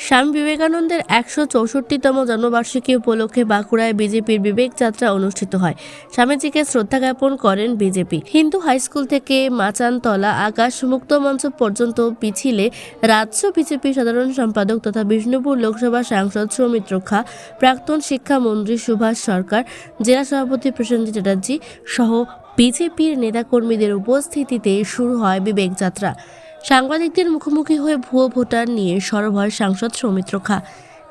স্বামী বিবেকানন্দের ১৬৪তম জন্মবার্ষিকী উপলক্ষে বাঁকুড়ায় বিজেপির বিবেক যাত্রা অনুষ্ঠিত হয়। স্বামীজিকে শ্রদ্ধা জ্ঞাপন করেন বিজেপি। হিন্দু হাইস্কুল থেকে মাচানতলা আকাশ মুক্ত মঞ্চ পর্যন্ত মিছিলে রাজ্য বিজেপি সাধারণ সম্পাদক তথা বিষ্ণুপুর লোকসভা সাংসদ সৌমিত্র খা, প্রাক্তন শিক্ষামন্ত্রী সুভাষ সরকার, জেলা সভাপতি প্রসেনজিৎ চ্যাটার্জি সহ বিজেপির নেতাকর্মীদের উপস্থিতিতে শুরু হয় বিবেক যাত্রা। সাংবাদিকদের মুখোমুখি হয়ে ভুয়ো ভোটার নিয়ে সরব হয় সাংসদ সৌমিত্র খা।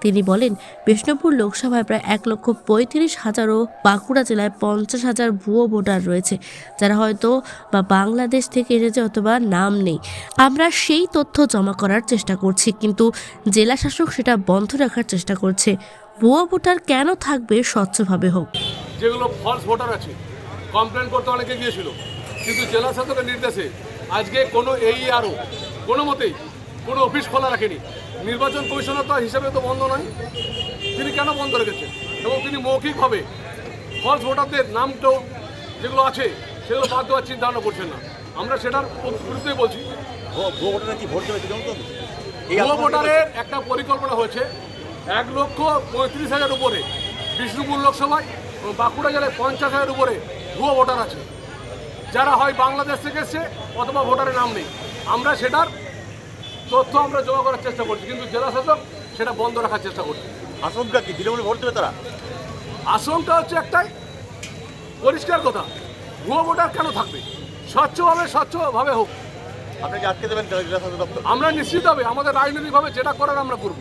তিনি বলেন, বিষ্ণুপুর লোকসভায় প্রায় ১,৩৫,০০০ ও বাঁকুড়া জেলায় ৫০,০০০ ভুয়ো ভোটার রয়েছে, যারা হয়তো বা বাংলাদেশ থেকে এসেছে অথবা নাম নেই। আমরা সেই তথ্য জমা করার চেষ্টা করছি, কিন্তু জেলা শাসক সেটা বন্ধ রাখার চেষ্টা করছে। ভুয়ো ভোটার কেন থাকবে? স্বচ্ছভাবে হোক। যেগুলো ফলস ভোটার আছে, কমপ্লেন করতে অনেকে গিয়েছিল, কিন্তু জেলা শাসকের নির্দেশে আজকে কোনো AERO কোনো মতেই কোনো অফিস খোলা রাখেনি। নির্বাচন কমিশনার তো হিসেবে তো বন্ধ নয়, তিনি কেন বন্ধ রেখেছেন? এবং তিনি মৌখিকভাবে ফলস ভোটারদের নামটাও যেগুলো আছে সেগুলো বাদ দেওয়ার চিন্তা ভাবনা করছেন না। আমরা সেটার বিরুদ্ধেই বলছি। ভুয়ো ভোটারের একটা পরিকল্পনা হয়েছে ১,৩৫,০০০ উপরে বিষ্ণুপুর লোকসভায় এবং বাঁকুড়া জেলায় ৫০,০০০ উপরে ভুয়ো ভোটার আছে, যারা হয় বাংলাদেশ থেকে এসছে অথবা ভোটারের নাম নেই। আমরা সেটার তথ্য আমরা জমা করার চেষ্টা করছি, কিন্তু জেলা শাসক সেটা বন্ধ রাখার চেষ্টা করছে। আশঙ্কা কি বিলম্বে ভোট দেবে তারা? আশঙ্কা হচ্ছে একটাই, পরিষ্কার কথা, ভুয়ো ভোটার কেন থাকবে? স্বচ্ছভাবে হোক। আপনাকে আটকে দেবেন জেলা শাসক দপ্তর? আমরা নিশ্চিতভাবে আমাদের রাজনৈতিকভাবে যেটা করার আমরা করব।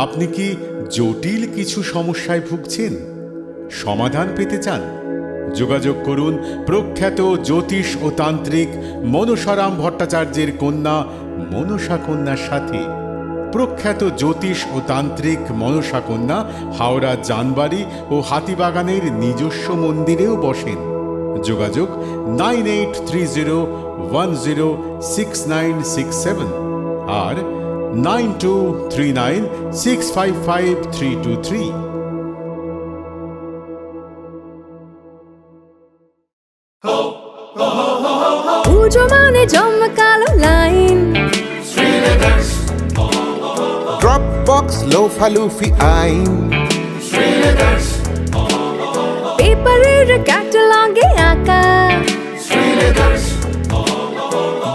আপনি কি জটিল কিছু সমস্যায় ভুগছেন? সমাধান পেতে চান? যোগাযোগ করুন প্রখ্যাত জ্যোতিষ ও তান্ত্রিক মনসারাম ভট্টাচার্যের কন্যা মনসা কন্যার সাথে। প্রখ্যাত জ্যোতিষ ও তান্ত্রিক মনসা কন্যা হাওড়া জানবাড়ি ও হাতিবাগানের নিজস্ব মন্দিরেও বসেন। যোগাযোগ 9830106967 আর 9239655323। পুজো মানে জমকালো লাইন, Dropbox লোফালুফি আইন, পেপারের ক্যাটালগে আঁকা,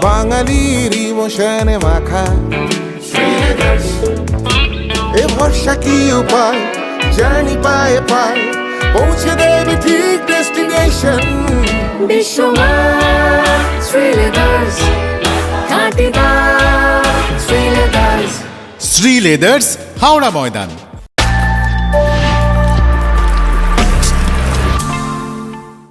বাঙালির ইমোশনে মাখা। এ ভরসা কি উপায়, জার্নি পায়ে পায় পৌঁছে দেবে ঠিক ডেস্টিনেশন। বিশ্বমা শ্রীলেদার্স, খাঁটি দাম শ্রীলেদার্স। শ্রী লেদার্স, হাওড়া ময়দান।